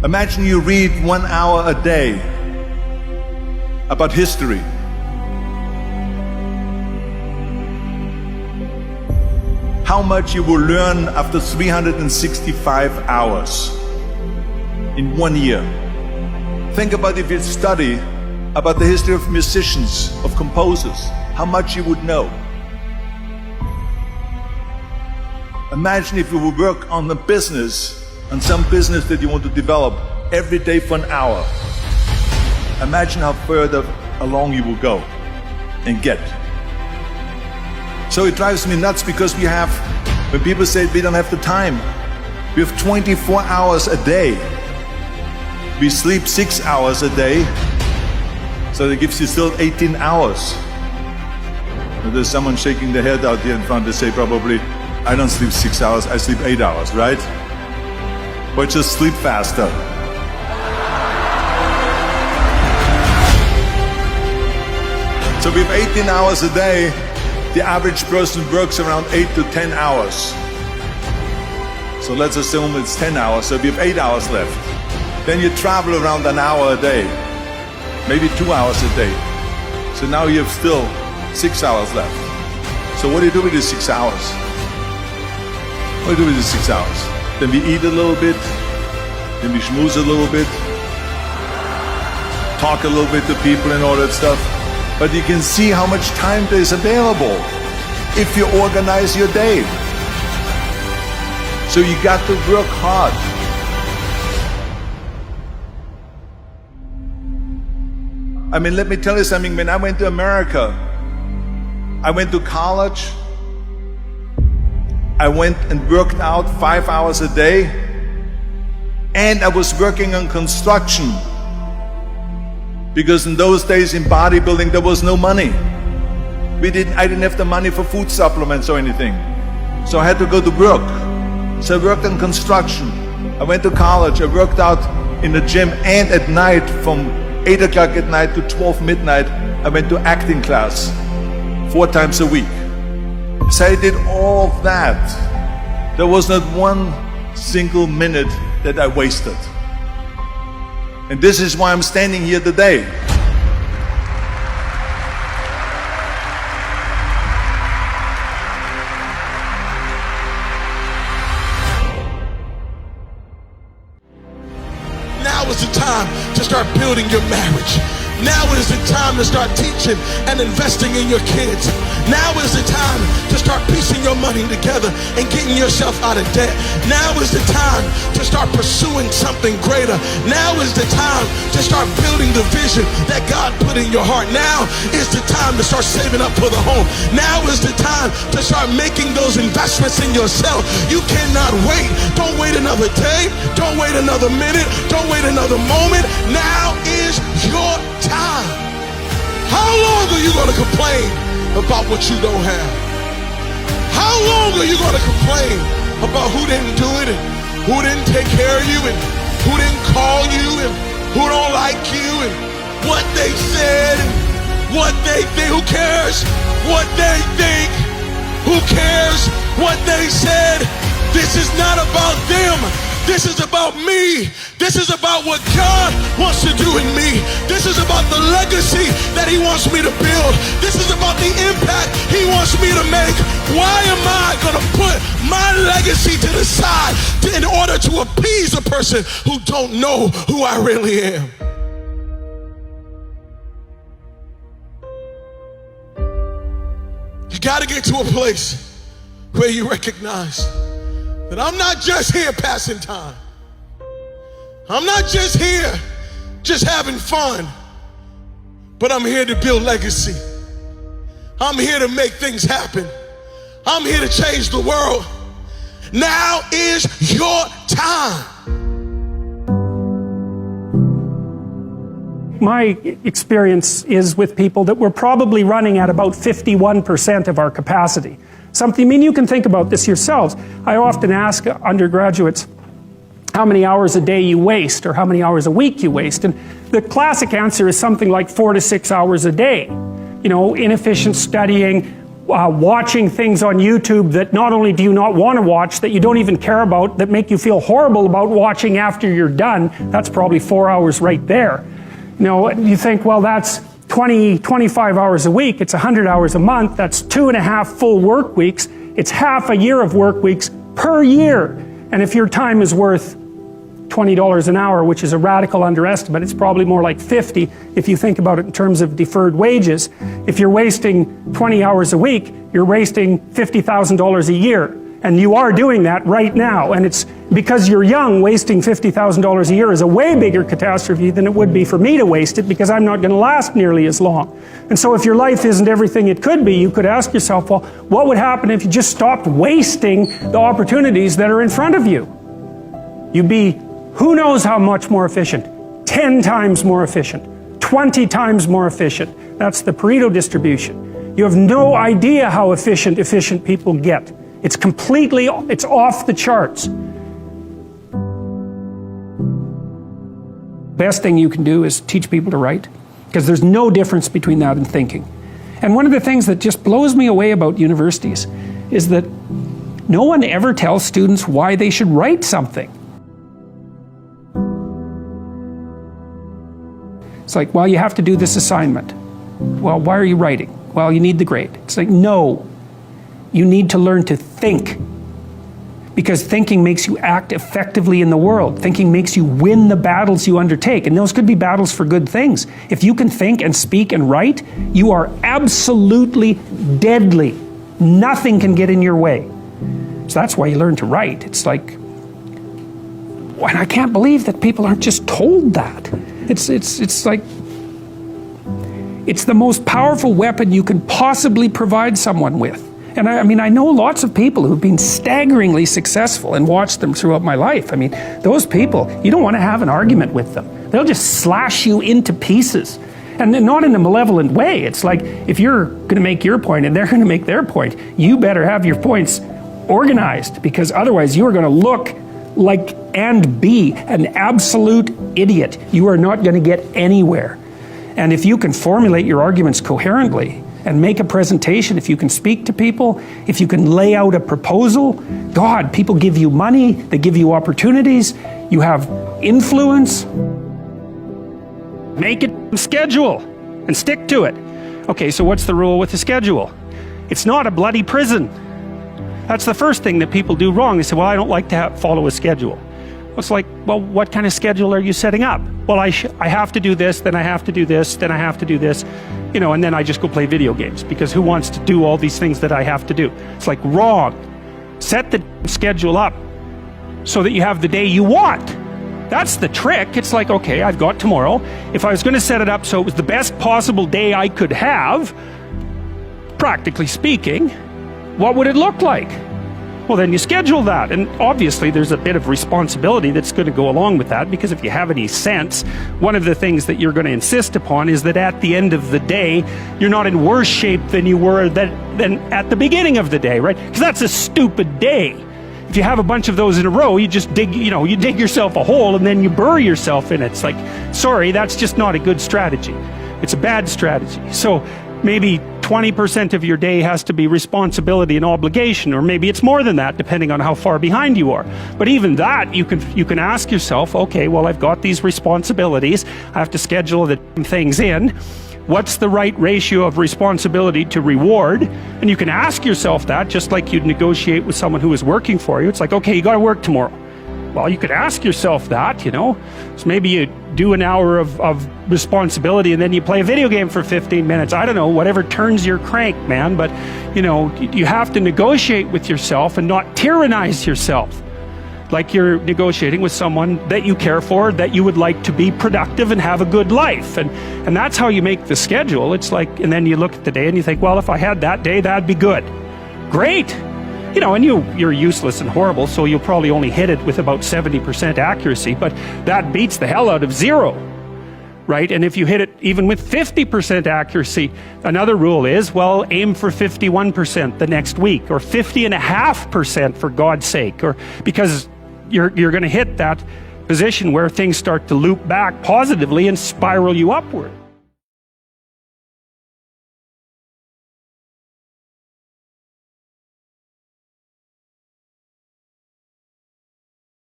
Imagine you read 1 hour a day about history. How much you will learn after 365 hours in 1 year. Think about if you study about the history of musicians, of composers, how much you would know. Imagine if you would work on a business, on some business that you want to develop every day for an hour. Imagine how further along you will go and get. So it drives me nuts because when people say we don't have the time, we have 24 hours a day. We sleep 6 hours a day, so that gives you still 18 hours. And there's someone shaking their head out here in front. They say probably, I don't sleep 6 hours, I sleep 8 hours, right? But just sleep faster. So we have 18 hours a day. The average person works around 8 to 10 hours. So let's assume it's 10 hours, so we have 8 hours left. Then you travel around an hour a day, maybe 2 hours a day. So now you have still 6 hours left. So what do you do with these 6 hours? What do you do with these 6 hours? Then we eat a little bit, then we schmooze a little bit, talk a little bit to people and all that stuff. But you can see how much time there is available if you organize your day. So you got to work hard. I mean, let me tell you something. When I went to America, I went to college. I went and worked out 5 hours a day. And I was working on construction. Because in those days in bodybuilding, there was no money. I didn't have the money for food supplements or anything. So I had to go to work. So I worked in construction. I went to college. I worked out in the gym, and at night from 8 o'clock at night to 12 midnight, I went to acting class 4 times a week. So I did all of that. There was not one single minute that I wasted. And this is why I'm standing here today. Now is the time to start building your marriage. Now is the time to start teaching and investing in your kids. Now is the time to start piecing your money together and getting yourself out of debt. Now is the time to start pursuing something greater. Now is the time to start building the vision that God put in your heart. Now is the time to start saving up for the home. Now is the time to start making those investments in yourself. You cannot wait. Don't wait another day. Don't wait another minute. Don't wait another moment. Now is your time. How long are you going to complain about what you don't have? How long are you going to complain about who didn't do it and who didn't take care of you and who didn't call you and who don't like you and what they said and what they think? Who cares what they think? Who cares what they said? This is not about them. This is about me. This is about what God wants to do in me. This is about the legacy that He wants me to build. This is about the impact He wants me to make. Why am I going to put my legacy to the side in order to appease a person who don't know who I really am? You got to get to a place where you recognize that I'm not just here passing time. I'm not just here just having fun, but I'm here to build legacy. I'm here to make things happen. I'm here to change the world. Now is your time. My experience is with people that we're probably running at about 51% of our capacity. Something, I mean, you can think about this yourselves. I often ask undergraduates how many hours a day you waste or how many hours a week you waste. And the classic answer is something like 4 to 6 hours a day. You know, inefficient studying, watching things on YouTube that not only do you not want to watch, that you don't even care about, that make you feel horrible about watching after you're done, that's probably 4 hours right there. You know, you think, well, that's 20, 25 hours a week, it's 100 hours a month, that's 2.5 full work weeks, it's half a year of work weeks per year. And if your time is worth $20 an hour, which is a radical underestimate, it's probably more like 50 if you think about it in terms of deferred wages. If you're wasting 20 hours a week, you're wasting $50,000 a year. And you are doing that right now. And it's because you're young, wasting $50,000 a year is a way bigger catastrophe than it would be for me to waste it, because I'm not going to last nearly as long. And so if your life isn't everything it could be, you could ask yourself, well, what would happen if you just stopped wasting the opportunities that are in front of you? You'd be who knows how much more efficient? 10 times more efficient, 20 times more efficient. That's the Pareto distribution. You have no idea how efficient people get. It's off the charts. Best thing you can do is teach people to write, because there's no difference between that and thinking. And one of the things that just blows me away about universities is that no one ever tells students why they should write something. It's like, well, you have to do this assignment. Well, why are you writing? Well, you need the grade. It's like, no. You need to learn to think. Because thinking makes you act effectively in the world. Thinking makes you win the battles you undertake. And those could be battles for good things. If you can think and speak and write, you are absolutely deadly. Nothing can get in your way. So that's why you learn to write. It's like, and I can't believe that people aren't just told that. It's like, it's the most powerful weapon you can possibly provide someone with. And I mean, I know lots of people who've been staggeringly successful and watched them throughout my life. I mean, those people, you don't want to have an argument with them. They'll just slash you into pieces. And not in a malevolent way. It's like, if you're going to make your point and they're going to make their point, you better have your points organized, because otherwise you are going to look like and be an absolute idiot. You are not going to get anywhere. And if you can formulate your arguments coherently and make a presentation, if you can speak to people, if you can lay out a proposal, God, people give you money, they give you opportunities, you have influence. Make it a schedule and stick to it. Okay, so what's the rule with the schedule? It's not a bloody prison. That's the first thing that people do wrong. They say, well, I don't like to follow a schedule. It's like, well, what kind of schedule are you setting up? Well, I have to do this, then I have to do this, then I have to do this, you know, and then I just go play video games, because who wants to do all these things that I have to do? It's like, wrong. Set the schedule up so that you have the day you want. That's the trick. It's like, okay, I've got tomorrow. If I was going to set it up so it was the best possible day I could have, practically speaking, what would it look like? Well, then you schedule that. And obviously there's a bit of responsibility that's going to go along with that, because if you have any sense, one of the things that you're going to insist upon is that at the end of the day, you're not in worse shape than you were than at the beginning of the day, right? Because that's a stupid day. If you have a bunch of those in a row, you just dig yourself a hole and then you bury yourself in it. It's like, sorry, that's just not a good strategy. It's a bad strategy. So maybe 20% of your day has to be responsibility and obligation, or maybe it's more than that, depending on how far behind you are. But even that, you can ask yourself, okay, well, I've got these responsibilities, I have to schedule the things in. What's the right ratio of responsibility to reward? And you can ask yourself that, just like you'd negotiate with someone who is working for you. It's like, okay, you got to work tomorrow. Well, you could ask yourself that, you know. So maybe you do an hour of responsibility and then you play a video game for 15 minutes. I don't know, whatever turns your crank, man. But, you know, you have to negotiate with yourself and not tyrannize yourself. Like you're negotiating with someone that you care for, that you would like to be productive and have a good life. And that's how you make the schedule. It's like, and then you look at the day and you think, well, if I had that day, that'd be good. Great. You know, and you're useless and horrible, so you'll probably only hit it with about 70% accuracy, but that beats the hell out of 0. Right? And if you hit it even with 50% accuracy, another rule is, well, aim for 51% the next week, or 50.5% for God's sake, or because you're going to hit that position where things start to loop back positively and spiral you upward.